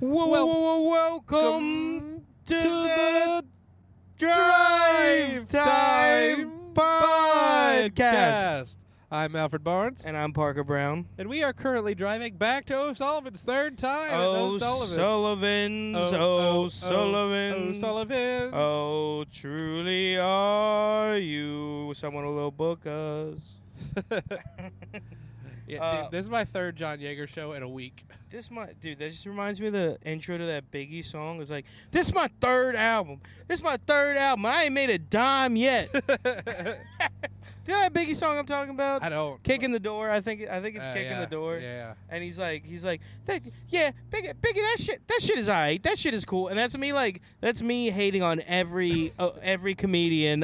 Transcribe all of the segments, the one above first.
Welcome to the Drive Time Podcast. I'm Alfred Barnes. And I'm Parker Brown. And we are currently driving back to O'Sullivan's third time. O'Sullivan's. Oh, truly are you someone who will book us. Yeah, dude, this is my third John Yeager show in a week. That just reminds me of the intro to that Biggie song. It's like, this is my third album. I ain't made a dime yet. Do you know that Biggie song I'm talking about? I don't. Kicking the door. I think it's Kicking the Door. Yeah. And he's like, Biggie, that shit is alright. That shit is cool. And that's me hating on every comedian.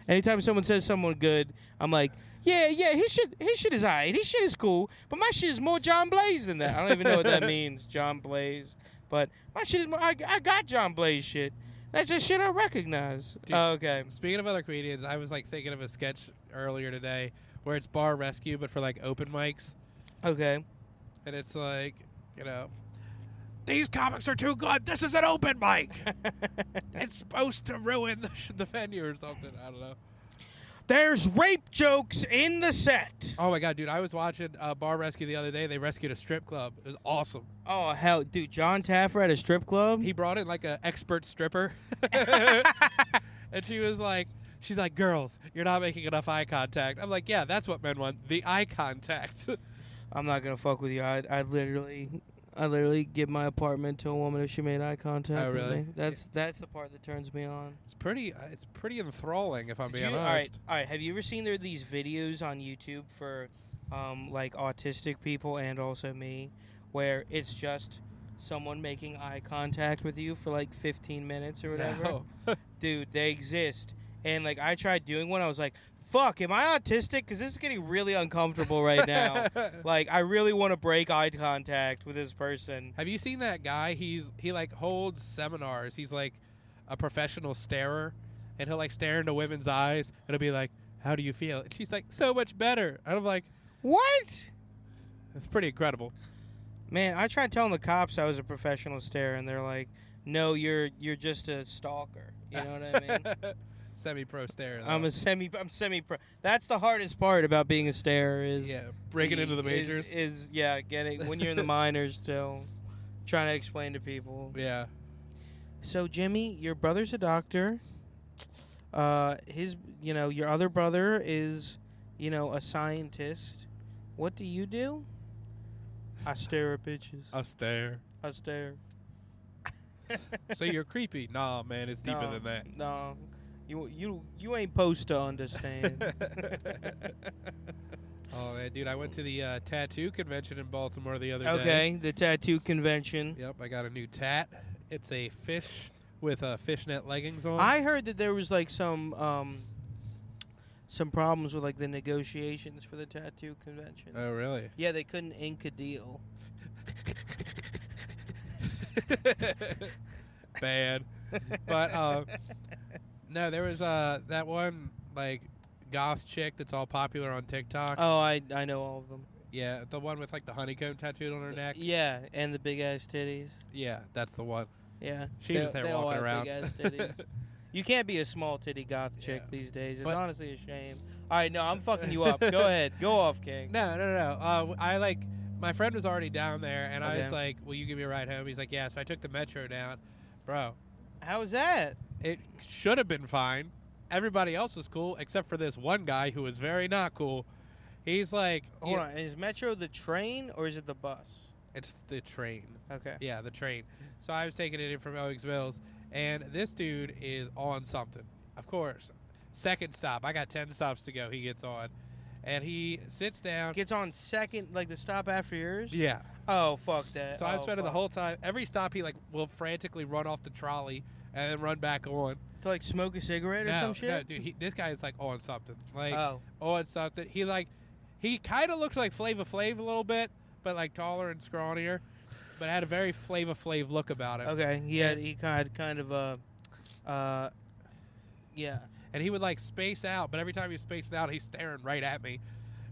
Anytime someone says someone good, I'm like, yeah, his shit is alright. His shit is cool, but my shit is more John Blaze than that. I don't even know what that means, John Blaze. But my shit is more, I got John Blaze shit. That's just shit I recognize. Dude, okay. Speaking of other comedians, I was like thinking of a sketch earlier today where it's bar rescue, but for like open mics. Okay. And it's like, these comics are too good. This is an open mic. It's supposed to ruin the venue or something. I don't know. There's rape jokes in the set. Oh, my God, dude. I was watching Bar Rescue the other day. They rescued a strip club. It was awesome. Oh, hell. Dude, John Taffer at a strip club? He brought in, like, an expert stripper. And she's like, girls, you're not making enough eye contact. I'm like, yeah, that's what men want, the eye contact. I'm not going to fuck with you. I literally give my apartment to a woman if she made eye contact with me. That's the part that turns me on. It's pretty enthralling, if I'm being All honest. right. Have you ever seen these videos on YouTube for like autistic people and also me, where it's just someone making eye contact with you for like 15 minutes or whatever? No. Dude, they exist. And like I tried doing one. I was like, fuck, am I autistic? Because this is getting really uncomfortable right now. Like, I really want to break eye contact with this person. Have you seen that guy? He like holds seminars. He's like a professional starer, and he'll like stare into women's eyes, and he'll be like, "How do you feel?" And she's like, "So much better." And I'm like, what? It's pretty incredible. Man, I tried telling the cops I was a professional starer, and they're like, "No, you're just a stalker." You know what I mean? Semi-pro stare. Though. I'm semi-pro. That's the hardest part about being a starer is breaking into the majors. Is getting when you're in the minors still, trying to explain to people. Yeah. So Jimmy, your brother's a doctor. Your other brother is, a scientist. What do you do? I stare at bitches. I stare. So you're creepy? Nah, man, it's deeper than that. No. You ain't supposed to understand. Oh, man, dude, I went to the tattoo convention in Baltimore the other day. Okay, the tattoo convention. Yep, I got a new tat. It's a fish with fishnet leggings on. I heard that there was like some problems with like the negotiations for the tattoo convention. Oh, really? Yeah, they couldn't ink a deal. Bad. But no, there was that one like goth chick that's all popular on TikTok. Oh, I know all of them. Yeah, the one with like the honeycomb tattooed on her neck. Yeah, and the big ass titties. Yeah, that's the one. Yeah, she was there walking around. Big ass titties. You can't be a small titty goth chick these days. It's honestly a shame. All right, no, I'm fucking you up. Go ahead, go off, King. No. My friend was already down there, and I was like, "Will you give me a ride home?" He's like, "Yeah." So I took the metro down, bro. How was that? It should have been fine. Everybody else was cool, except for this one guy who was very not cool. He's like... Hold on. Is Metro the train, or is it the bus? It's the train. Okay. Yeah, the train. So I was taking it in from Owings Mills, and this dude is on something. Of course. Second stop. I got 10 stops to go. He gets on. And he sits down. Gets on second, like the stop after yours? Yeah. Oh, fuck that. So I was spending the whole time... Every stop, he will frantically run off the trolley and then run back on. To like smoke a cigarette or some shit? No, dude, this guy is like on something. On something. He kind of looks like Flava Flav a little bit, but like taller and scrawnier. But had a very Flava Flav look about him. Okay, he had kind of a, yeah. And he would like space out, but every time he was spacing out, he's staring right at me.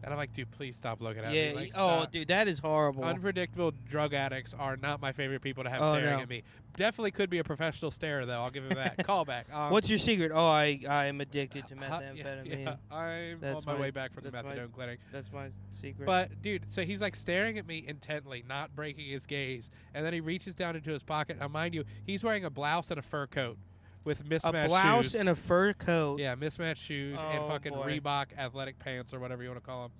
And I'm like, dude, please stop looking at Yeah. me. Like, Oh, stop. dude, that is horrible. Unpredictable drug addicts are not my favorite people to have Oh, staring no. at me. Definitely could be a professional starer, though. I'll give him that. Call back. What's your secret? Oh, I am addicted to Yeah, methamphetamine. yeah, I'm That's on my my- way back from the that's my- methadone clinic. That's my secret. But, dude, so he's like staring at me intently, not breaking his gaze. And then he reaches down into his pocket. Now, mind you, he's wearing a blouse and a fur coat with mismatched a blouse shoes. and a fur coat. Yeah, mismatched shoes and Oh, fucking boy. Reebok athletic pants or whatever you want to call them.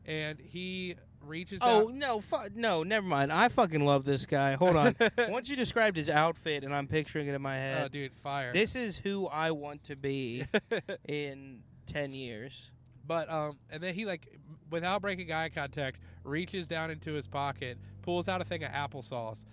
And he reaches down. Oh no, no, never mind. I fucking love this guy. Hold on. Once you described his outfit, and I'm picturing it in my Oh, head. dude, fire. This is who I want to be in 10 years. But and then he like, without breaking eye contact, reaches down into his pocket, pulls out a thing of applesauce,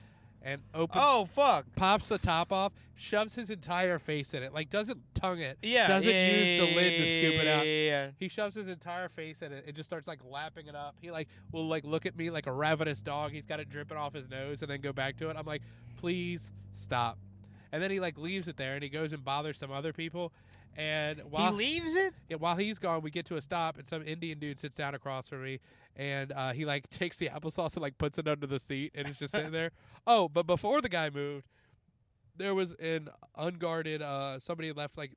and opens. Oh fuck. Pops the top off, shoves his entire face in it, like doesn't tongue it, Yeah. doesn't yeah, use the lid to scoop it out. Yeah. He shoves his entire face in it and just starts like lapping it up. He like will like look at me like a ravenous dog. He's got it dripping off his nose and then go back to it. I'm like, please stop. And then he like leaves it there and he goes and bothers some other people. And while He leaves it. while he's gone, we get to a stop and some Indian dude sits down across from me and he like takes the applesauce and like puts it under the seat and it's just sitting there. Oh, but before the guy moved, there was an unguarded somebody left like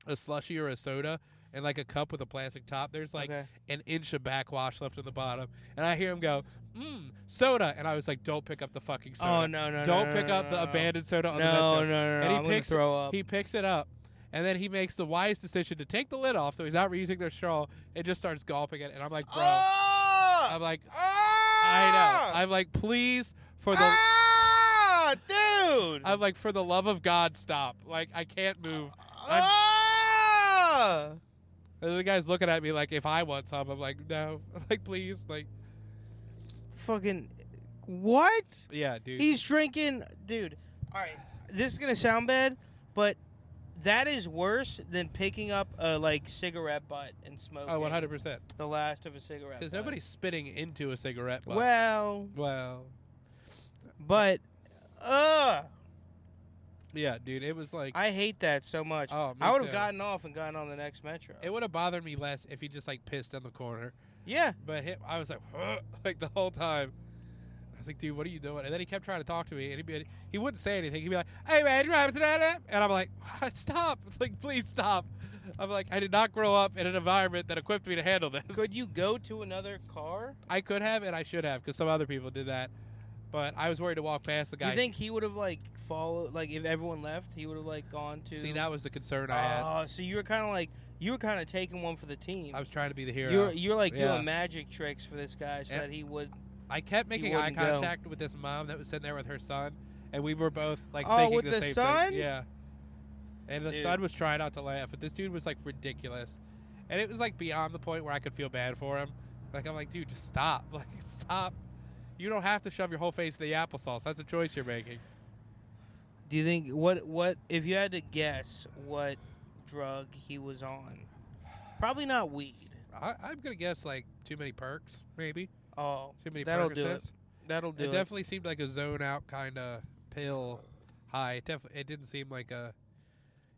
a slushie or a soda and like a cup with a plastic top. There's like Okay. an inch of backwash left in the bottom. And I hear him go, soda. And I was like, don't pick up the fucking soda. Oh no. Don't no, pick no, up no, the no. abandoned soda on the No, metro. no, no. And he I'm gonna picks throw up. He picks it up. And then he makes the wise decision to take the lid off so he's not reusing their straw and just starts gulping it. And I'm like, bro. Oh! I'm like, Ah! I know. I'm like, please, for the. Ah, dude. I'm like, for the love of God, stop. Like, I can't move. Ah! And the guy's looking at me like, if I want some, I'm like, no. Like, please. Like, Fucking what? yeah, dude. He's drinking, dude. All right, this is gonna sound bad, but that is worse than picking up a like cigarette butt and smoking. Oh, 100%. The last of a cigarette. Because butt. nobody's spitting into a cigarette butt. Well, but yeah, dude, it was like, I hate that so much. Oh, me I would have too. gotten off and gotten on the next metro. it would have bothered me less if he just like pissed in the corner. Yeah. But I was like, like the whole time. I was like, dude, what are you doing? And then he kept trying to talk to me, and he wouldn't say anything. He'd be like, hey, man, you have to. And I'm like, stop. Like, please stop. I'm like, I did not grow up in an environment that equipped me to handle this. Could you go to another car? I could have, and I should have, because some other people did that. But I was worried to walk past the Do guy. you think he would have like followed? Like, if everyone left, he would have like gone to. See, that was the concern I had. Oh, so you were kind of like taking one for the team. I was trying to be the hero. You're like Yeah. doing magic tricks for this guy so And- that he would. I kept making eye wouldn't go. contact with this mom that was sitting there with her son, and we were both like Oh, thinking with the the same son? thing. Yeah. And the Dude. son was trying not to laugh, but this dude was like ridiculous, and it was like beyond the point where I could feel bad for him. Like I'm like, dude, just stop. Like stop. You don't have to shove your whole face in the applesauce. That's a choice you're making. Do you think what if you had to guess what drug he was on? Probably not weed. I'm gonna guess like too many perks, maybe. Oh, Too many that'll do Percocets. it. That'll do It it. definitely seemed like a zone out kind of pill high. It didn't seem like a,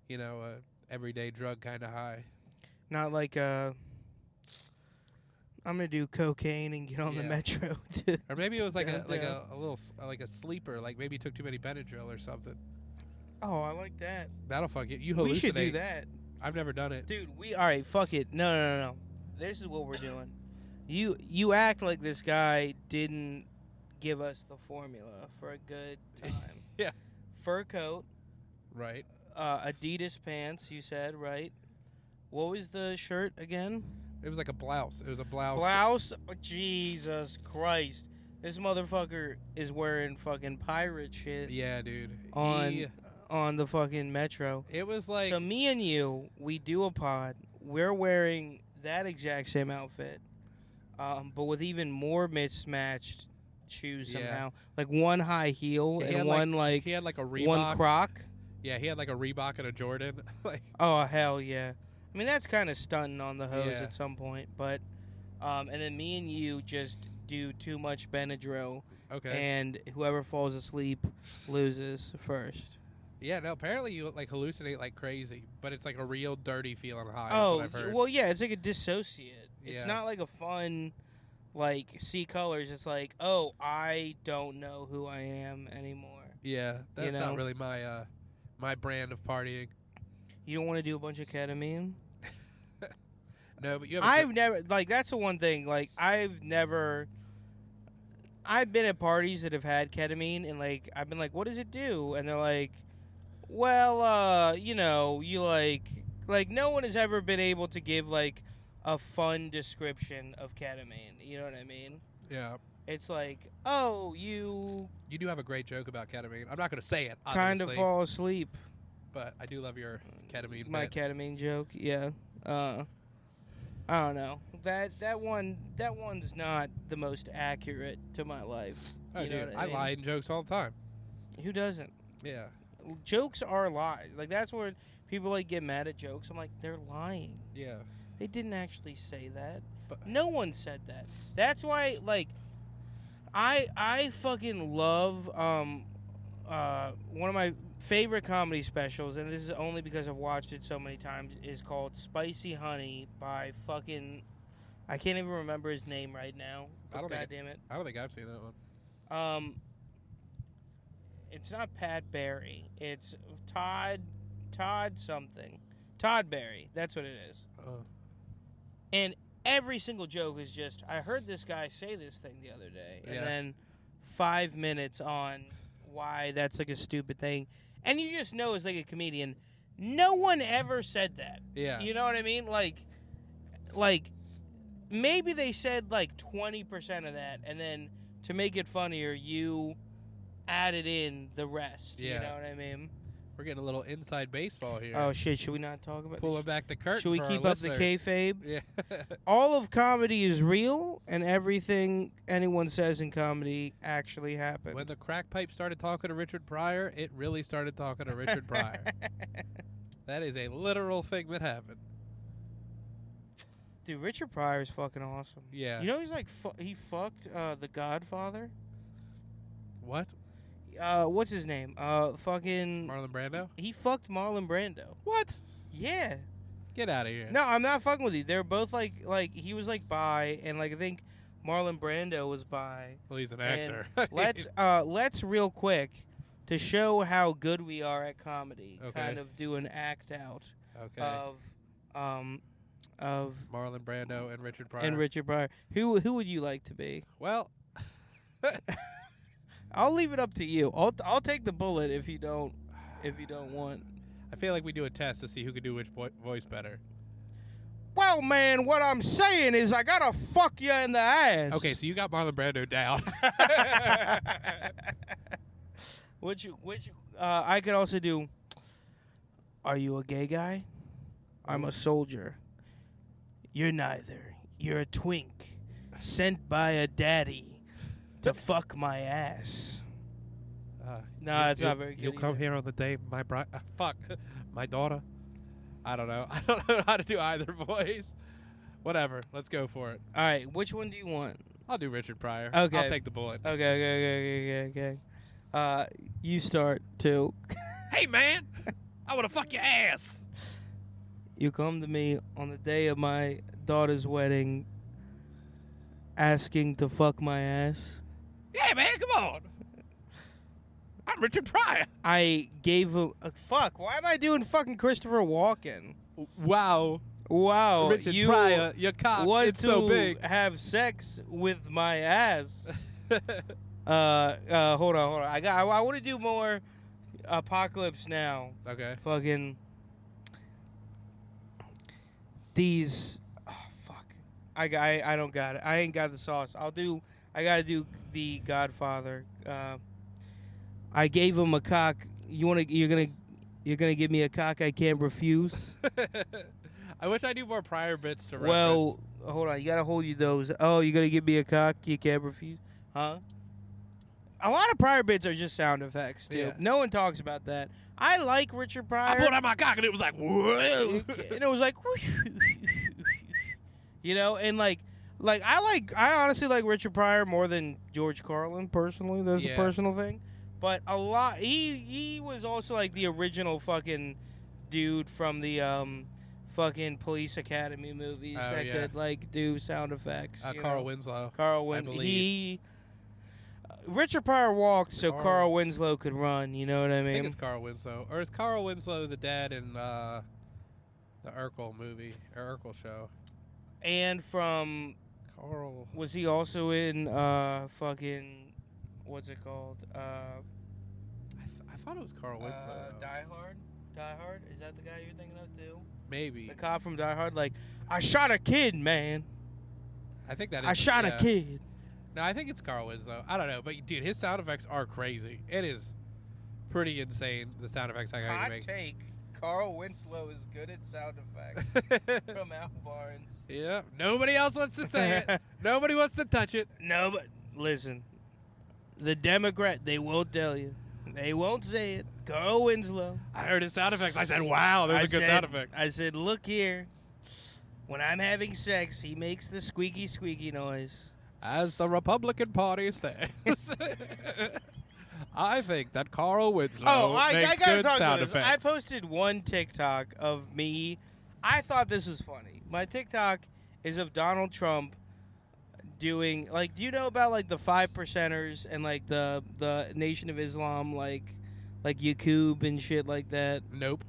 a everyday drug kind of high. Not like I'm gonna do cocaine and get on the Yeah. metro. To Or maybe it was like a Goddamn. little like a sleeper. Like maybe he took too many Benadryl or something. Oh, I like that. That'll fuck you. You hallucinate. We should do that, I've never done it. dude. All right. Fuck it. No. This is what we're doing. You act like this guy didn't give us the formula for a good time. Yeah. Fur coat, Right. Adidas pants. You said right. What was the shirt again? It was like a blouse. It was a blouse. Blouse. Oh, Jesus Christ! This motherfucker is wearing fucking pirate shit Yeah, dude. on the fucking metro. It was like So me and you, we do a pod. We're wearing that exact same outfit, but with even more mismatched shoes Yeah. somehow. Like one high heel he and had one he had like a Reebok. one Croc. Yeah, he had like a Reebok and a Jordan. Like Oh hell yeah! I mean that's kind of stunting on the hose Yeah. at some point, but and then me and you just do too much Benadryl, okay. and whoever falls asleep loses first. Yeah, no, apparently you like hallucinate like crazy, but it's like a real dirty feeling high. Is Oh, what I've heard. well, yeah, it's like a dissociate. It's Yeah. not like a fun, like, see colors. It's like, oh, I don't know who I am anymore. Yeah, that's You know? not really my my brand of partying. You don't want to do a bunch of ketamine? No, but you have. I've never, like, that's the one thing. Like, I've been at parties that have had ketamine, and, like, I've been like, what does it do? And they're like, well, you know, you, like, no one has ever been able to give, like, a fun description of ketamine. You know what I mean? Yeah. It's like, oh, you You do have a great joke about ketamine. I'm not going to say it, kind of obviously, fall asleep. but I do love your ketamine. My bit. ketamine joke, yeah. I don't know. That one's not the most accurate to my life. Oh, You know dude, what I mean? lie in jokes all the time. Who doesn't? Yeah. Jokes are lies. Like, that's where people like get mad at jokes. I'm like, they're lying. Yeah. They didn't actually say that. But No one said that. That's why, like, I fucking love one of my favorite comedy specials, and this is only because I've watched it so many times, is called Spicy Honey by fucking, I can't even remember his name right now. I don't think God damn it. I don't think I've seen that one. It's not Pat Barry. It's Todd something. Todd Barry. That's what it is. And every single joke is just, I heard this guy say this thing the other day. And Yeah. then 5 minutes on why that's like a stupid thing. And you just know as like a comedian, no one ever said that. Yeah. You know what I mean? Like maybe they said like 20% of that, and then to make it funnier, you added in the rest. Yeah. You know what I mean? We're getting a little inside baseball here. Oh shit! Should we not talk about Pulling back the curtain. Should we for keep our up the listeners. kayfabe? Yeah. All of comedy is real, and everything anyone says in comedy actually happened. When the crack pipe started talking to Richard Pryor, it really started talking to Richard Pryor. That is a literal thing that happened. Dude, Richard Pryor is fucking awesome. Yeah. You know he's like he fucked the Godfather. What? What's his name? Fucking. Marlon Brando? He fucked Marlon Brando. What? Yeah. Get out of here. No, I'm not fucking with you. They're both like he was like bi, and like I think Marlon Brando was bi. Well, he's an And actor. let's real quick to show how good we are at comedy. Okay. Kind of do an act out Okay. of Marlon Brando and Richard Pryor. and Richard Pryor. Who would you like to be? Well, I'll leave it up to you. I'll take the bullet if you don't want. I feel like we do a test to see who can do which voice better. Well, man, what I'm saying is I gotta fuck you in the ass. Okay, so you got Marlon Brando down. which I could also do. Are you a gay guy? I'm a soldier. You're neither. You're a twink sent by a daddy to fuck my ass. No, it's not very good. You'll come either. here on the day my bride. Fuck, my daughter. I don't know. I don't know how to do either voice. Whatever. Let's go for it. All right, which one do you want? I'll do Richard Pryor. Okay. I'll take the bullet. Okay. You start too. Hey, man. I want to fuck your ass. You come to me on the day of my daughter's wedding asking to fuck my ass. Yeah, man. Come on. I'm Richard Pryor. I gave him fuck. Why am I doing fucking Christopher Walken? Wow. Wow, Richard you Pryor, your cock, want it's to so big. have sex with my ass? Hold on. I want to do more Apocalypse Now. Okay. Fucking these. Oh fuck. I don't got it. I ain't got the sauce. I gotta do the Godfather. I gave him a cock. You're gonna give me a cock I can't refuse. I wish I knew more Pryor bits to Well, reference. hold on. You gotta hold you those. Oh, you're gonna give me a cock you can't refuse, huh? A lot of Pryor bits are just sound effects too. Yeah. No one talks about that. I like Richard Pryor. I pulled out my cock and it was like, whoa. And it was like, you know, and like I honestly like Richard Pryor more than George Carlin personally. That's a Yeah. personal thing, But a lot. He was also like the original fucking dude from the fucking Police Academy movies that could like do sound effects. Carl Winslow. Carl Winslow. Richard Pryor walked so Carl Winslow could run. You know what I mean? I think it's Carl Winslow, or is Carl Winslow the dad in the Urkel movie or Urkel show? And from Carl, was he also in fucking what's it called? I thought it was Carl Winslow. Die Hard. Die Hard. Is that the guy you're thinking of too? Maybe the cop from Die Hard. Like, I shot a kid, man. I think that is. I shot a kid. No, I think it's Carl Winslow. I don't know, but dude, his sound effects are crazy. It is pretty insane. The sound effects I can make. Hot take. Carl Winslow is good at sound effects. From Al Barnes. Yeah. Nobody else wants to say it. Nobody wants to touch it. No, but listen. The Democrat, they won't tell you. They won't say it. Carl Winslow. I heard his sound effects. I said, wow, there's a good sound effect. I said, look here. When I'm having sex, he makes the squeaky, squeaky noise. As the Republican Party says. I think that Carl Winslow makes good sound effects. I posted one TikTok of me. I thought this was funny. My TikTok is of Donald Trump doing, like, do you know about, like, the 5%ers and, like, the Nation of Islam, like Yaqub and shit like that? Nope.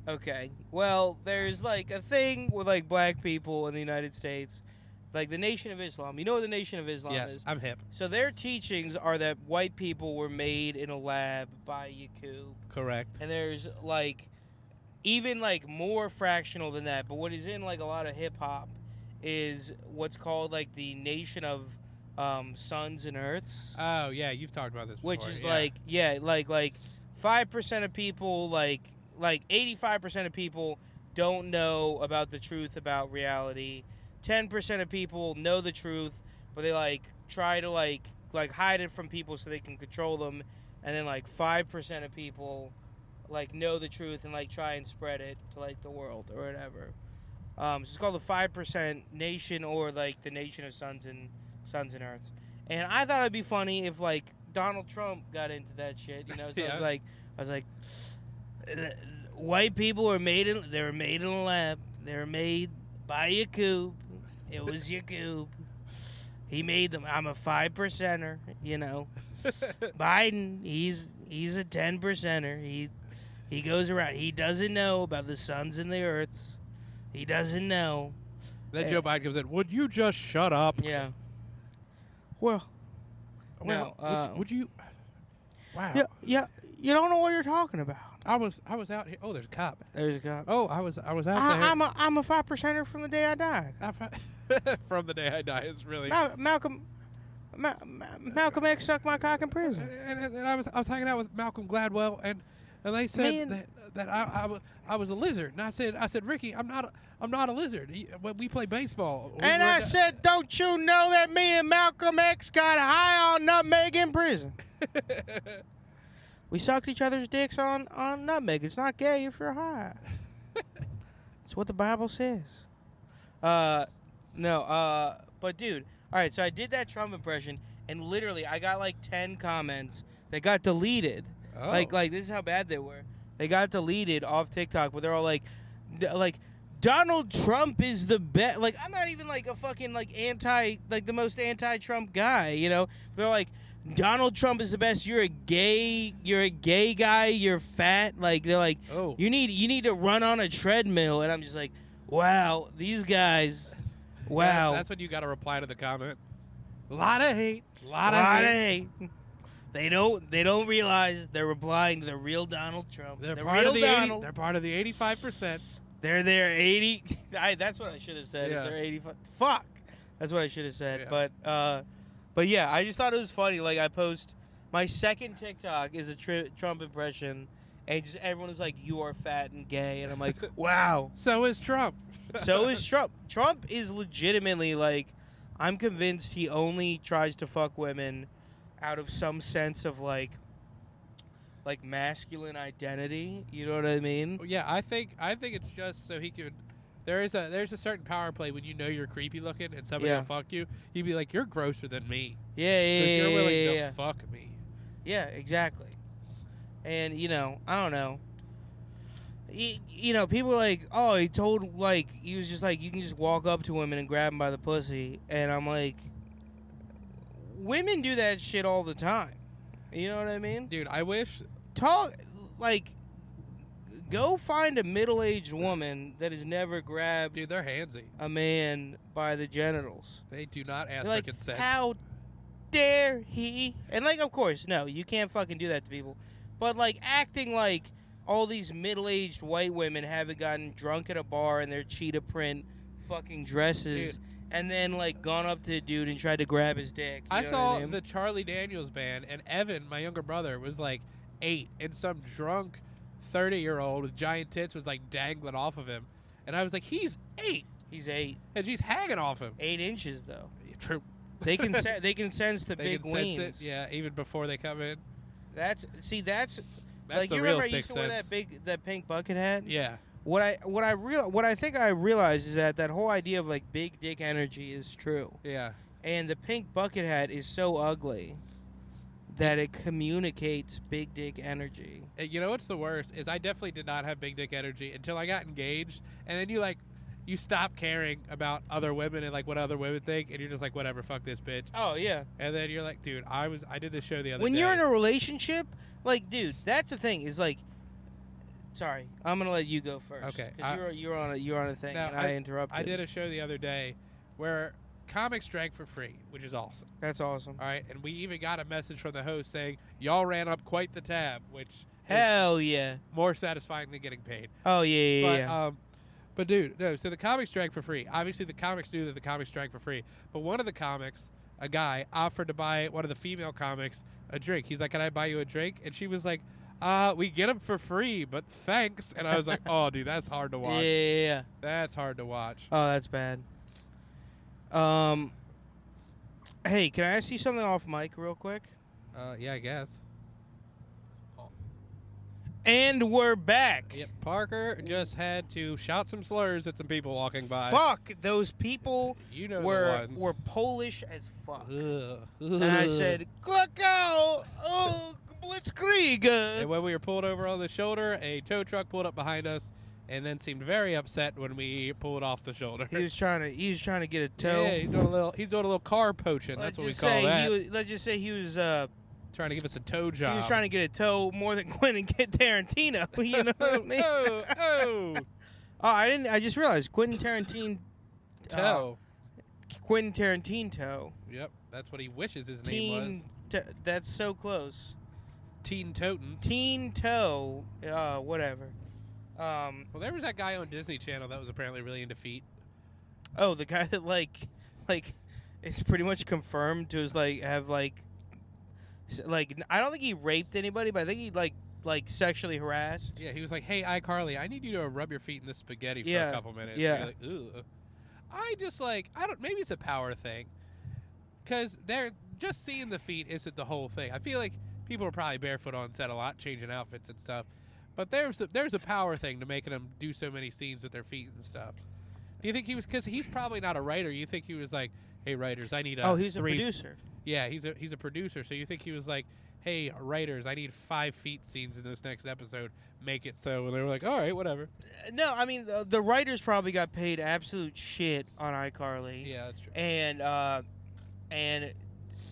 Okay. Well, there's, like, a thing with, like, black people in the United States. Like the Nation of Islam. You know what the Nation of Islam is? Yes, I'm hip. So their teachings are that white people were made in a lab by Yaqub. Correct. And there's like even like more fractional than that. But what is in like a lot of hip hop is what's called like the Nation of Suns and Earths. Oh yeah, you've talked about this before. Which is like 5% of people like 85% of people don't know about the truth about reality. 10% of people know the truth, but they like try to like hide it from people so they can control them, and then like 5% of people like know the truth and like try and spread it to like the world or whatever. So it's called the 5% Nation, or like the Nation of Suns and Earths. And I thought it'd be funny if like Donald Trump got into that shit, you know. So yeah. I was like, white people were made in a lab. They were made by Yaqub. It was Yaqub. He made them. I'm a 5%er, you know. Biden, he's a 10%er. He goes around. He doesn't know about the suns and the earths. He doesn't know. Then Joe Biden comes in. Would you just shut up? Yeah. Well, would you? Wow. Yeah. You don't know what you're talking about. I was out here. Oh, there's a cop. There's a cop. Oh, I was out there. I'm a 5%er from the day I died. From the day I die is really Malcolm X sucked my cock in prison. And I was hanging out with Malcolm Gladwell, and they said that I was a lizard, and I said Ricky, I'm not a lizard. We play baseball. And I said, don't you know that me and Malcolm X got high on nutmeg in prison? We sucked each other's dicks on nutmeg. It's not gay if you're high. It's what the Bible says. No, but dude, all right, so I did that Trump impression, and literally I got like 10 comments that got deleted. Oh. Like this is how bad they were. They got deleted off TikTok, but they're all like Donald Trump is the best. Like, I'm not even like a fucking like the most anti-Trump guy, you know? They're like, Donald Trump is the best. You're a gay guy. You're fat. Like, they're like, oh, you need to run on a treadmill. And I'm just like, wow, these guys. Wow. That's when you got to reply to the comment. A lot of hate. Lot of hate. They don't realize they're replying to the real Donald Trump. They're part of the 80, they're part of the 85%. They're there 80. That's what I should have said. Yeah. If they're 85. Fuck. That's what I should have said. Yeah. But yeah, I just thought it was funny. Like, I post my second TikTok is a Trump impression, and just everyone is like, "You are fat and gay," and I'm like, "Wow." So is Trump. So is Trump. Trump is legitimately like, I'm convinced he only tries to fuck women out of some sense of like masculine identity. You know what I mean? Yeah, I think it's just so he could. There's a certain power play when you know you're creepy looking and somebody will fuck you. You'd be like, you're grosser than me. Yeah. Because you're willing to fuck me. Yeah, exactly. And I don't know. People are like, oh, he was just like, you can just walk up to women and grab them by the pussy, and I'm like, women do that shit all the time. You know what I mean? Dude, I wish. Like, go find a middle-aged woman that has never grabbed Dude, they're handsy. a man by the genitals. They do not ask They're like, for consent. how dare he? And like, of course, no, you can't fucking do that to people. But like, acting like all these middle-aged white women haven't gotten drunk at a bar in their cheetah print fucking dresses, Dude. and then like gone up to the dude and tried to grab his dick. I saw mean? the Charlie Daniels band, and Evan, my younger brother, was like 8, and some drunk 30-year-old with giant tits was like dangling off of him, and I was like, he's 8. He's 8. And she's hanging off him. 8 inches though. True. They can they can sense the They big can sense wings. it, yeah, even before they come in. That's That's like, the you real remember I used sixth to wear sense. that pink bucket hat? Yeah. What I think I realized is that whole idea of like big dick energy is true. Yeah. And the pink bucket hat is so ugly that it communicates big dick energy. You know what's the worst is I definitely did not have big dick energy until I got engaged, and then you stop caring about other women and like what other women think, and you're just like, whatever, fuck this bitch. Oh yeah. And then you're like, dude, I did this show the other day. When you're in a relationship, like, dude, that's the thing. Is like, sorry, I'm gonna let you go first. Okay, Because you're on a thing, now, and I interrupted. I did a show the other day where comics drank for free, which is awesome. That's awesome. All right, and we even got a message from the host saying y'all ran up quite the tab, which Hell yeah. is more satisfying than getting paid. Oh yeah. But dude, no. So the comics drank for free. Obviously, the comics knew that the comics drank for free. But one of the comics, a guy, offered to buy one of the female comics a drink. He's like, "Can I buy you a drink?" And she was like, "We get them for free, but thanks." And I was like, "Oh, dude, that's hard to watch. Yeah. That's hard to watch." Oh, that's bad. Hey, can I ask you something off mic real quick? Yeah, I guess. And we're back. Yep, Parker just had to shout some slurs at some people walking by. Fuck, those people You know the were ones. Polish as fuck. Ugh. And I said, Krakow, Blitzkrieg. And when we were pulled over on the shoulder, a tow truck pulled up behind us, and then seemed very upset when we pulled off the shoulder. He was trying to get a tow. Yeah, he's doing a little car poaching. That's what we call that. Let's just say he was Trying to give us a tow job. he was trying to get a tow more than Quentin Tarantino. You know what I mean? Oh. Oh, I just realized Quentin Tarantino. Tow. Quentin Tarantino. Yep, that's what he wishes his name was. That's so close. Teen Totens. Teen Toe. Whatever. Well, there was that guy on Disney Channel that was apparently really into feet. Oh, the guy that like it's pretty much confirmed to have I don't think he raped anybody, but I think he like sexually harassed. Yeah, he was like, "Hey, iCarly, I need you to rub your feet in this spaghetti for Yeah, a couple minutes." yeah. And you're like, ugh. I just maybe it's a power thing, because they're just seeing the feet isn't the whole thing. I feel like people are probably barefoot on set a lot, changing outfits and stuff. But there's a power thing to making them do so many scenes with their feet and stuff. Do you think he was, because he's probably not a writer? You think he was like, "Hey, writers, I need He's a producer. Yeah, he's a producer. So you think he was like, "Hey, writers, I need 5 feet scenes in this next episode. Make it so." And they were like, "All right, whatever." No, I mean the writers probably got paid absolute shit on iCarly. Yeah, that's true. And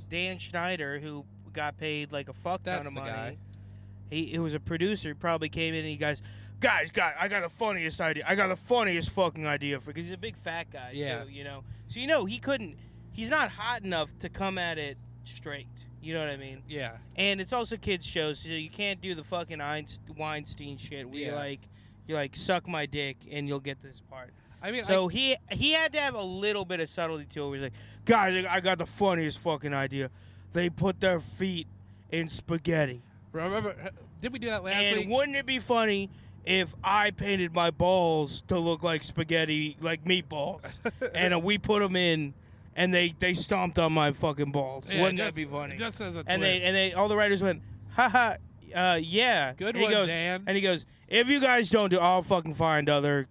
Dan Schneider, who got paid like a fuck ton That's of the money. guy. He was a producer. Probably came in and he goes, guys, I got the funniest idea. I got the funniest fucking idea for, because he's a big fat guy. Yeah. Too, So he couldn't. He's not hot enough to come at it straight. You know what I mean? Yeah. And it's also kids shows, so you can't do the fucking Weinstein shit where Yeah. you're like suck my dick and you'll get this part. I mean, So he had to have a little bit of subtlety to it. Where he's like, guys, I got the funniest fucking idea. They put their feet in spaghetti. remember, did we do that last And week? wouldn't it be funny if I painted my balls to look like spaghetti, like meatballs, and we put them in, and they stomped on my fucking balls? Yeah, Wouldn't just- that be funny? Just as a And twist. they all the writers went, haha, yeah. Good and he one, goes, Dan. And he goes, if you guys don't do, I'll fucking find other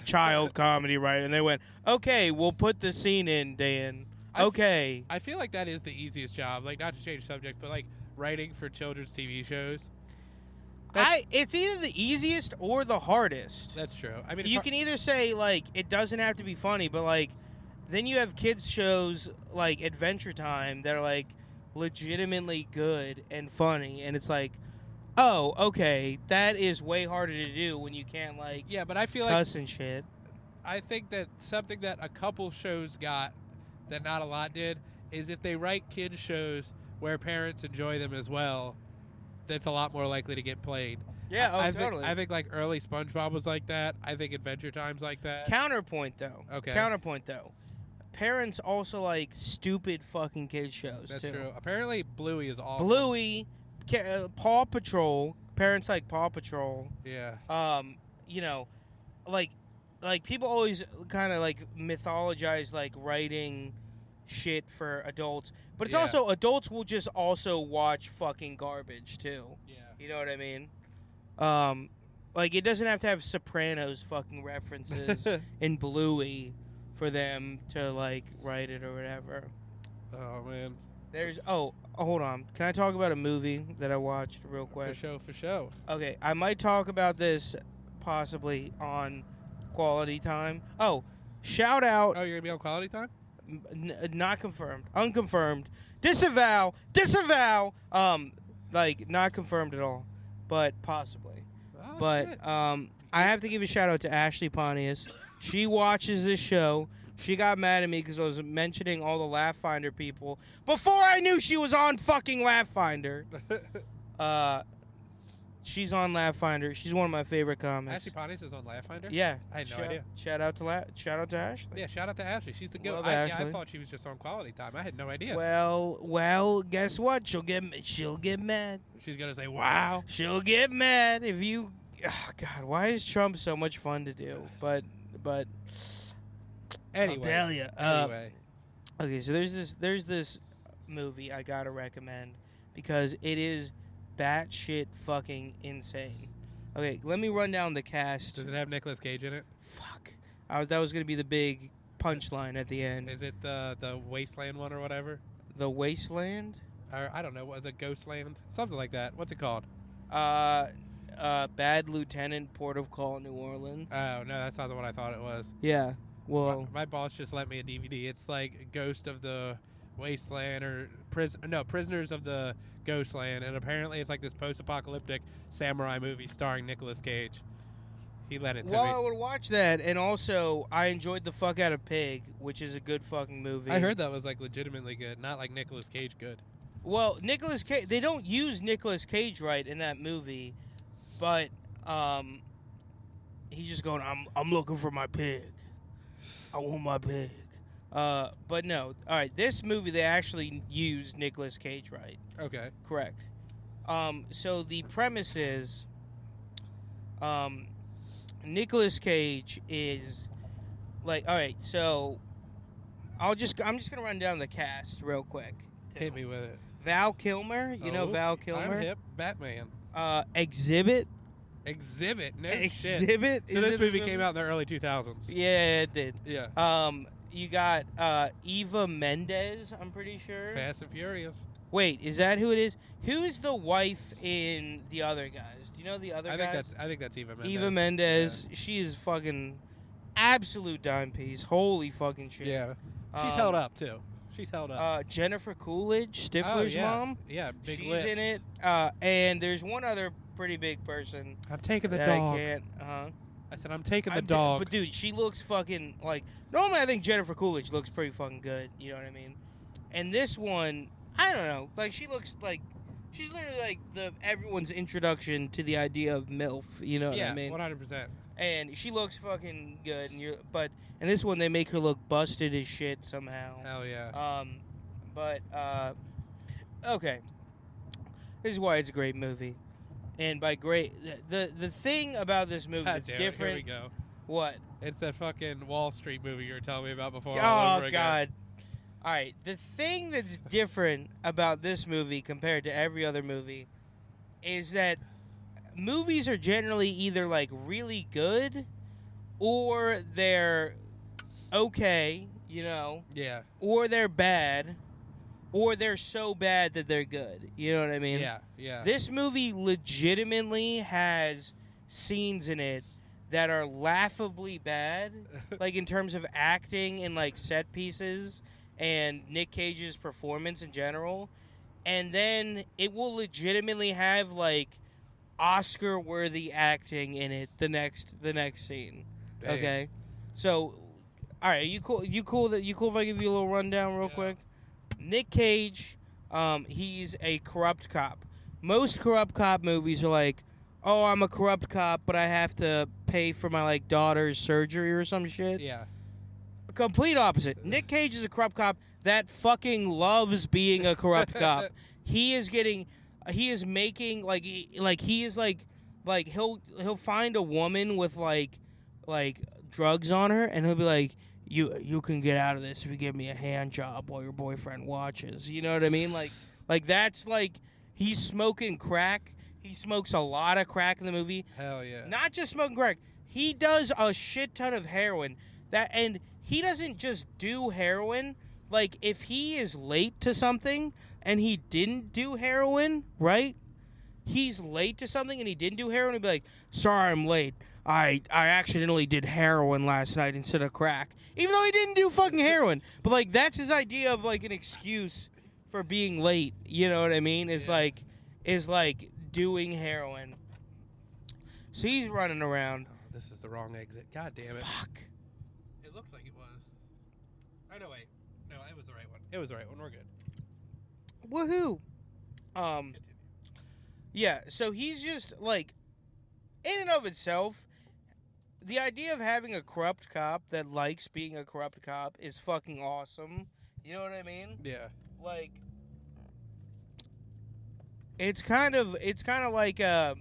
child comedy, right? And they went, okay, we'll put the scene in, Dan. Okay. I feel like that is the easiest job. Like, not to change subjects, but like writing for children's TV shows. It's either the easiest or the hardest. That's true. I mean, You can either say, like, it doesn't have to be funny, but, like, then you have kids shows like Adventure Time that are, like, legitimately good and funny, and it's like, oh, okay, that is way harder to do when you can't, like, yeah, but I feel cuss and shit. I think that something that a couple shows got that not a lot did is if they write kids shows where parents enjoy them as well, that's a lot more likely to get played. Yeah, totally. I think like early SpongeBob was like that. I think Adventure Time's like that. Counterpoint though. Parents also like stupid fucking kid shows. That's too. true. Apparently Bluey is awesome. Bluey, Paw Patrol. Parents like Paw Patrol. Yeah. You know, like people always kind of like mythologize like writing shit for adults, but it's also adults will just also watch fucking garbage too. Yeah. You know what I mean? Like it doesn't have to have Sopranos fucking references in Bluey for them to like write it or whatever. Oh man. There's hold on. Can I talk about a movie that I watched real quick? For show. Okay, I might talk about this possibly on Quality Time. Oh, shout out. Oh, you're gonna be on Quality Time? Not confirmed. Unconfirmed. Disavow. Like not confirmed at all, but possibly. Oh, but shit. I have to give a shout out to Ashley Pontius. She watches this show. She got mad at me because I was mentioning all the Laugh Finder people before I knew she was on fucking Laugh Finder. She's on Laugh Finder. She's one of my favorite comics. Ashley Pontius is on Laugh Finder? Yeah. I had no idea. Shout out to Ashley. Yeah, shout out to Ashley. She's the goat. Love I Ashley. thought she was just on Quality Time. I had no idea. Well, guess what? She'll get mad. She's gonna say, "Wow." She'll get mad if you. Oh, God, why is Trump so much fun to do? But Anyway. I'll tell you. Anyway. Okay, so there's this movie I gotta recommend because it is batshit fucking insane. Okay, let me run down the cast. Does it have Nicolas Cage in it? Fuck. That was gonna be the big punchline at the end. Is it the Wasteland one or whatever? The Wasteland? Or I don't know, the Ghostland, something like that. What's it called? Bad Lieutenant, Port of Call, New Orleans. Oh no, that's not the one I thought it was. Yeah. Well, my boss just lent me a DVD. It's like Ghost of the Wasteland or Prisoners of the Ghostland, and apparently it's like this post-apocalyptic samurai movie starring Nicolas Cage. He lent it to me. I would watch that, and also I enjoyed the fuck out of Pig, which is a good fucking movie. I heard that was like legitimately good, not like Nicolas Cage good. Well, Nicolas Cage, they don't use Nicolas Cage right in that movie, but he's just going, I'm looking for my pig. I want my pig. But no, all right, this movie they actually used Nicolas Cage right. Okay. Correct. So the premise is Nicolas Cage is like, all right, so I'm just gonna run down the cast real quick. Hit me with it. Val Kilmer, you know Val Kilmer? I'm hip. Batman. Exhibit. No Exhibit. shit. So this movie came out in the early 2000s. Yeah, it did. Yeah. You got Eva Mendes, I'm pretty sure. Fast and Furious. Wait, is that who it is? Who's the wife in The Other Guys? Do you know the other guys? I think that's Eva Mendes. Eva Mendes. Yeah. She is fucking absolute dime piece. Holy fucking shit. Yeah. She's held up too. She's held up. Jennifer Coolidge, Stifler's mom. Yeah, big She's lips. in it. And there's one other pretty big person. I'm taking the that dog. I can't. I said I'm taking the dog. But dude, she looks fucking like. Normally, I think Jennifer Coolidge looks pretty fucking good. You know what I mean? And this one, I don't know. Like she looks like she's literally like everyone's introduction to the idea of MILF. You know what I mean? 100%. And she looks fucking good. And in this one, they make her look busted as shit somehow. Hell yeah. Okay. This is why it's a great movie. And by great, the thing about this movie that's different. Here we go. What? It's that fucking Wall Street movie you were telling me about before. Oh, God. All right. The thing that's different about this movie compared to every other movie is that movies are generally either, like, really good or they're okay, you know? Yeah. Or they're bad or they're so bad that they're good. You know what I mean? Yeah, yeah. This movie legitimately has scenes in it that are laughably bad, like in terms of acting and like set pieces and Nick Cage's performance in general. And then it will legitimately have like Oscar-worthy acting in it the next scene. Dang. Okay? So all right, you cool if I give you a little rundown real quick? Nick Cage, he's a corrupt cop. Most corrupt cop movies are like, oh, I'm a corrupt cop, but I have to pay for my like daughter's surgery or some shit. Yeah. Complete opposite. Nick Cage is a corrupt cop that fucking loves being a corrupt cop. He is making he'll find a woman with like drugs on her, and he'll be like, you can get out of this if you give me a hand job while your boyfriend watches. You know what I mean? Like that's like he's smoking crack. He smokes a lot of crack in the movie. Hell yeah. Not just smoking crack. He does a shit ton of heroin. And he doesn't just do heroin. Like if he is late to something and he didn't do heroin, right? He's late to something and he didn't do heroin, he'll be like, sorry, I'm late. I accidentally did heroin last night instead of crack. Even though he didn't do fucking heroin. But, like, that's his idea of, like, an excuse for being late. You know what I mean? Is like doing heroin. So he's running around. Oh, this is the wrong exit. God damn it. Fuck. It looked like it was. Oh, no, wait. No, it was the right one. It was the right one. We're good. Woohoo. Continue. Yeah, so he's just, like, in and of itself, the idea of having a corrupt cop that likes being a corrupt cop is fucking awesome. You know what I mean? Yeah. Like, it's kind of like I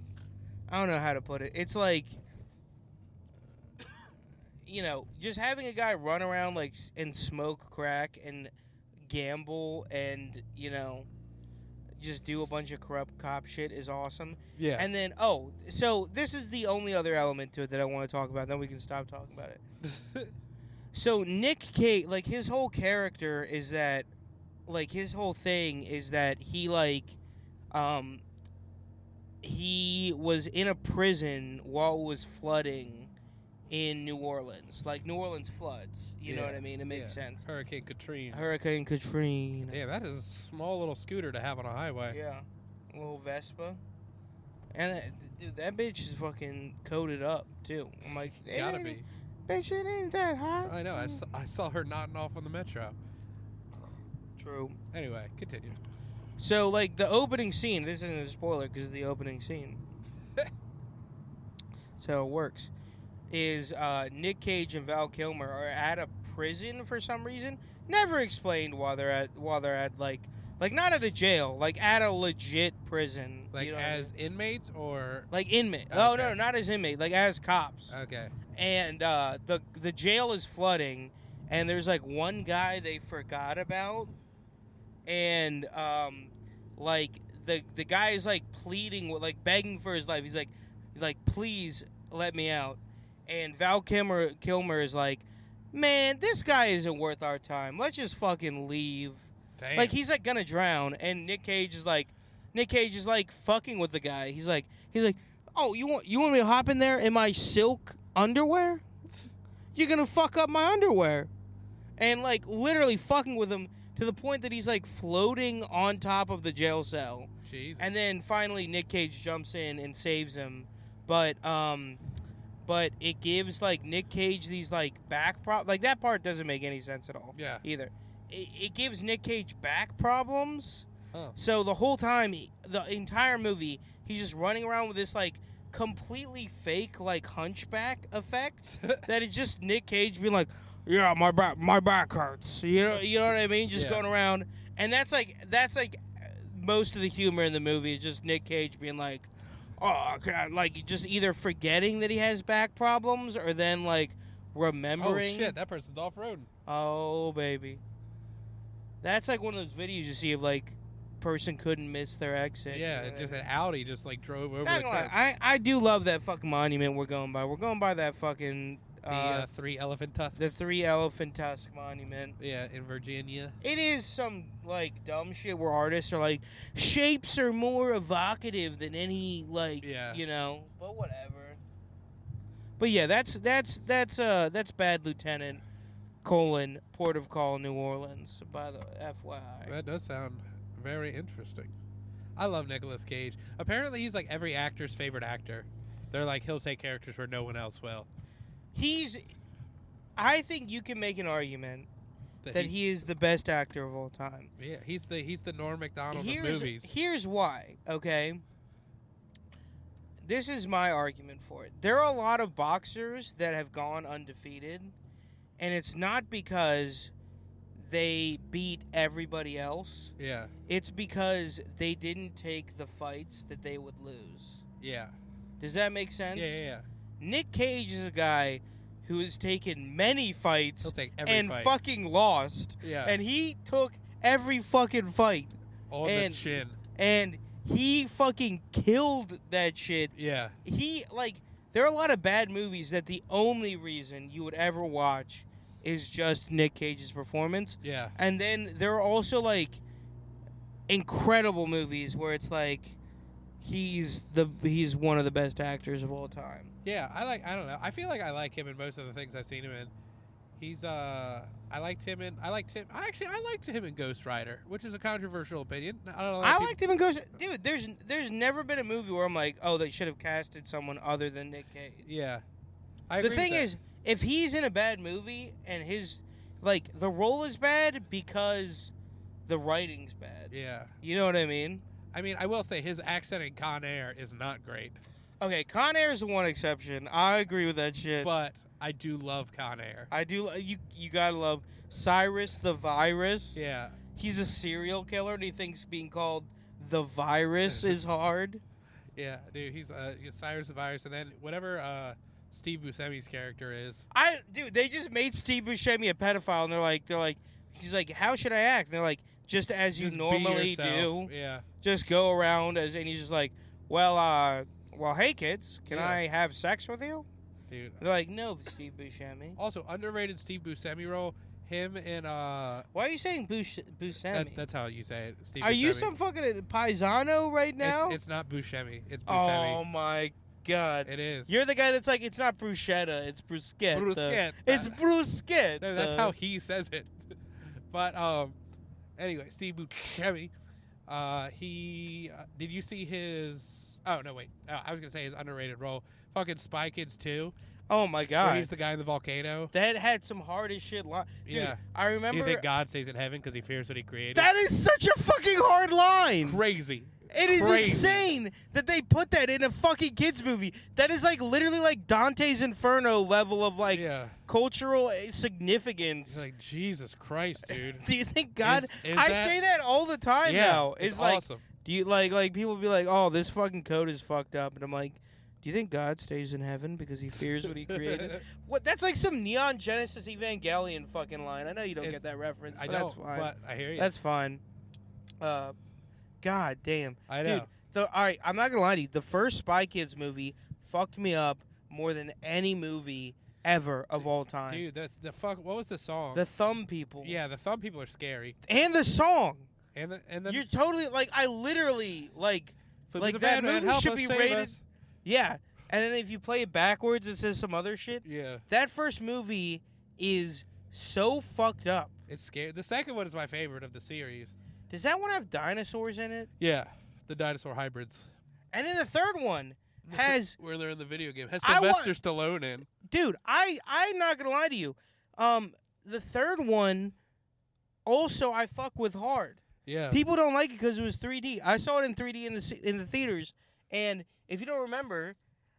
don't know how to put it. It's like, you know, just having a guy run around like and smoke crack and gamble and, you know, just do a bunch of corrupt cop shit is awesome. Yeah. And then, so this is the only other element to it that I want to talk about. Then we can stop talking about it. So Nick Cage, like, his whole character is that, like, his whole thing is that he, like, he was in a prison while it was flooding in New Orleans. Like, New Orleans floods. You know what I mean? It makes sense. Hurricane Katrina. Yeah, that is a small little scooter to have on a highway. Yeah. A little Vespa. And, dude, that bitch is fucking coated up, too. I'm like, Gotta be. Bitch, it ain't that hot. I know. I saw her nodding off on the metro. True. Anyway, continue. So, like, the opening scene, this isn't a spoiler because of the opening scene. So it works. Is Nick Cage and Val Kilmer are at a prison for some reason. Never explained why they're at like not at a jail, like at a legit prison. Like, you know as inmates or? like inmate. Okay. Oh no, not as inmate, like as cops. Okay. And the jail is flooding, and there's like one guy they forgot about, and like the guy is like pleading, like begging for his life. He's like please let me out. And Val Kilmer is like, man, this guy isn't worth our time. Let's just fucking leave. Damn. Like, he's like gonna drown, and Nick Cage is like fucking with the guy. He's like, oh, you want me to hop in there in my silk underwear? You're gonna fuck up my underwear, and like literally fucking with him to the point that he's like floating on top of the jail cell. Jeez. And then finally Nick Cage jumps in and saves him, but it gives, like, Nick Cage these, like, back problems. Like, that part doesn't make any sense at all. Yeah. Either. It gives Nick Cage back problems. Huh. So the whole time, the entire movie, he's just running around with this, like, completely fake, like, hunchback effect. That is just Nick Cage being like, yeah, my back hurts. You know what I mean? Just going around. And that's like most of the humor in the movie is just Nick Cage being like, oh, God, like, just either forgetting that he has back problems or then, like, remembering. Oh, shit, that person's off-roading. Oh, baby. That's like one of those videos you see of, like, person couldn't miss their exit. Yeah, you know just what I an mean? Audi just, like, drove over Not the gonna curb. lie, I do love that fucking monument we're going by. We're going by that fucking The 3 elephant tusks. The 3 elephant tusk monument. Yeah, in Virginia. It is some like dumb shit where artists are like, shapes are more evocative than any like, you know, but whatever. But yeah, that's Bad Lieutenant, Port of Call, New Orleans, by the FYI. That does sound very interesting. I love Nicolas Cage. Apparently he's like every actor's favorite actor. They're like, he'll take characters where no one else will. I think you can make an argument that he is the best actor of all time. Yeah, he's the Norm Macdonald of movies. Here's why, okay? This is my argument for it. There are a lot of boxers that have gone undefeated, and it's not because they beat everybody else. Yeah. It's because they didn't take the fights that they would lose. Yeah. Does that make sense? Yeah. Nick Cage is a guy who has taken many fights He'll take every and fight. fucking lost. Yeah. And he took every fucking fight. On the chin. And he fucking killed that shit. Yeah. There are a lot of bad movies that the only reason you would ever watch is just Nick Cage's performance. Yeah. And then there are also, like, incredible movies where it's like, he's one of the best actors of all time. Yeah, I don't know. I feel like I like him in most of the things I've seen him in. I liked him in Ghost Rider, which is a controversial opinion. I liked him in Ghost. Dude, there's never been a movie where I'm like, oh, they should have casted someone other than Nick Cage. Yeah. The thing is, if he's in a bad movie and the role is bad because the writing's bad. Yeah. You know what I mean? I mean, I will say his accent in Con Air is not great. Okay, Con Air is the one exception. I agree with that shit. But I do love Con Air. I do. You gotta love Cyrus the Virus. Yeah. He's a serial killer, and he thinks being called the Virus is hard. Yeah, dude, he's Cyrus the Virus, and then whatever Steve Buscemi's character is. They just made Steve Buscemi a pedophile, and they're like, he's like, how should I act? And they're like, just as you normally do. Yeah. Just go around and he's just like, well, hey kids, can I have sex with you? Dude. They're like, no, Steve Buscemi. Also, underrated Steve Buscemi role. Him in Why are you saying Buscemi? That's how you say it. Steve Are Buscemi. you some fucking paisano right now? It's not Buscemi. It's Buscemi. Oh my god. It is. You're the guy that's like, it's not bruschetta, it's bruschetta. Bruschetta. It's bruschetta. No, that's how he says it. But anyway, Steve Buscemi. Did you see his? Oh no, wait. I was gonna say his underrated role. Fucking Spy Kids 2. Oh my god. Where he's the guy in the volcano. That had some hard as shit line. Dude, yeah. I remember. You think God stays in heaven because he fears what he created? That is such a fucking hard line. Crazy. It is insane that they put that in a fucking kids movie. That is like literally like Dante's Inferno level of like cultural significance. It's like, Jesus Christ, dude. Do you think God? Is I say that all the time now. It's like, awesome. Do you like people be like, oh, this fucking code is fucked up, and I'm like, do you think God stays in heaven because he fears what he created? What? That's like some Neon Genesis Evangelion fucking line. I know you don't get that reference, but that's fine. But I hear you. That's fine. God damn. I know. Dude, all right, I'm not gonna lie to you. The first Spy Kids movie fucked me up more than any movie ever of all time. Dude, that's the fuck. What was the song? The Thumb People. Yeah, the Thumb People are scary. And the song. And then you're totally like, I literally like that movie should be rated. Us. Yeah, and then if you play it backwards, it says some other shit. Yeah. That first movie is so fucked up. It's scary. The second one is my favorite of the series. Does that one have dinosaurs in it? Yeah, the dinosaur hybrids. And then the third one has where they're in the video game has Sylvester Stallone in. Dude, I'm not gonna lie to you. The third one also I fuck with hard. Yeah. People don't like it because it was 3D. I saw it in 3D in the theaters, and if you don't remember,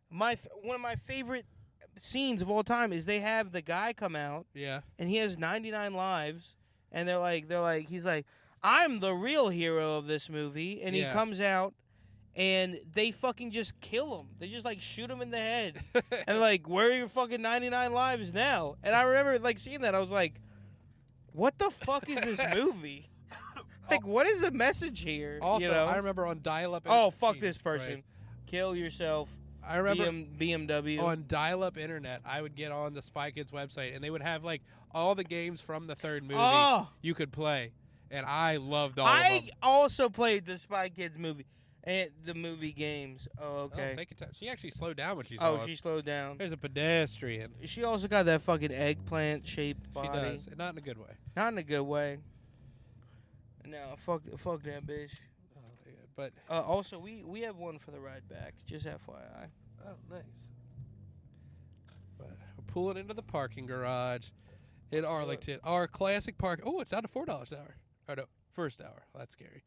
one of my favorite scenes of all time is they have the guy come out. Yeah. And he has 99 lives, and he's like, I'm the real hero of this movie, and he comes out, and they fucking just kill him. They just like shoot him in the head, and like, where are your fucking 99 lives now? And I remember like seeing that, I was like, what the fuck is this movie? Like, what is the message here? Also, you know? I remember on dial-up. Oh, fuck Jesus this person. Christ. Kill yourself. I remember BMW. on dial-up internet, I would get on the Spy Kids website, and they would have like all the games from the third movie you could play, and I loved all of them. I also played the Spy Kids movie and the movie games. Oh, okay. Oh, take your time. She actually slowed down when she saw us. She slowed down. There's a pedestrian. She also got that fucking eggplant-shaped body. She does, and not in a good way. Not in a good way. No, fuck that bitch. Oh, but also, we have one for the ride back. Just FYI. Oh, nice. But we're pulling into the parking garage in Arlington. Our classic park. Oh, it's down to $4 an hour. Oh no, first hour. That's scary.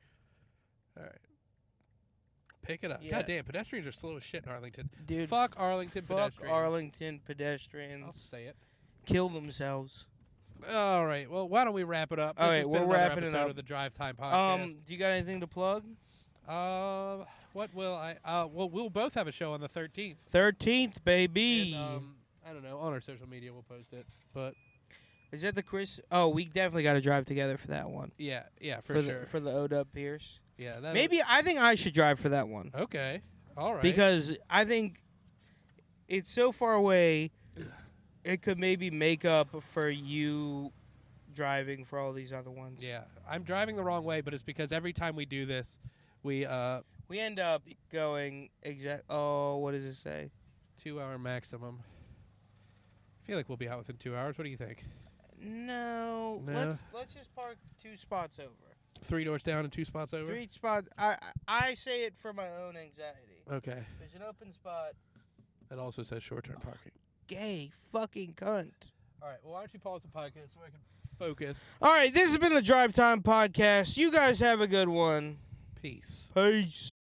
All right. Pick it up. Yeah. God damn, pedestrians are slow as shit in Arlington. Dude, fuck Arlington fuck pedestrians. Arlington pedestrians. I'll say it. Kill themselves. All right. Well, why don't we wrap it up? All This right, has been we're another wrapping it episode up. of the Drive Time Podcast. Do you got anything to plug? What will I? Well, we'll both have a show on the 13th. 13th, baby. And, I don't know. On our social media, we'll post it. But Is that the Chris? Oh, we definitely got to drive together for that one. yeah, for sure. For the Odub Pierce. Yeah. Maybe I think I should drive for that one. Okay. All right. Because I think it's so far away, it could maybe make up for you driving for all these other ones. Yeah, I'm driving the wrong way, but it's because every time we do this, we end up going what does it say? 2 hour maximum. I feel like we'll be out within 2 hours. What do you think? No. Let's just park 2 spots over. 3 doors down and 2 spots over. 3 spots. I say it for my own anxiety. Okay. There's an open spot. It also says short-term parking. Gay fucking cunt. All right. Well, why don't you pause the podcast so I can focus? All right. This has been the Drive Time Podcast. You guys have a good one. Peace. Peace.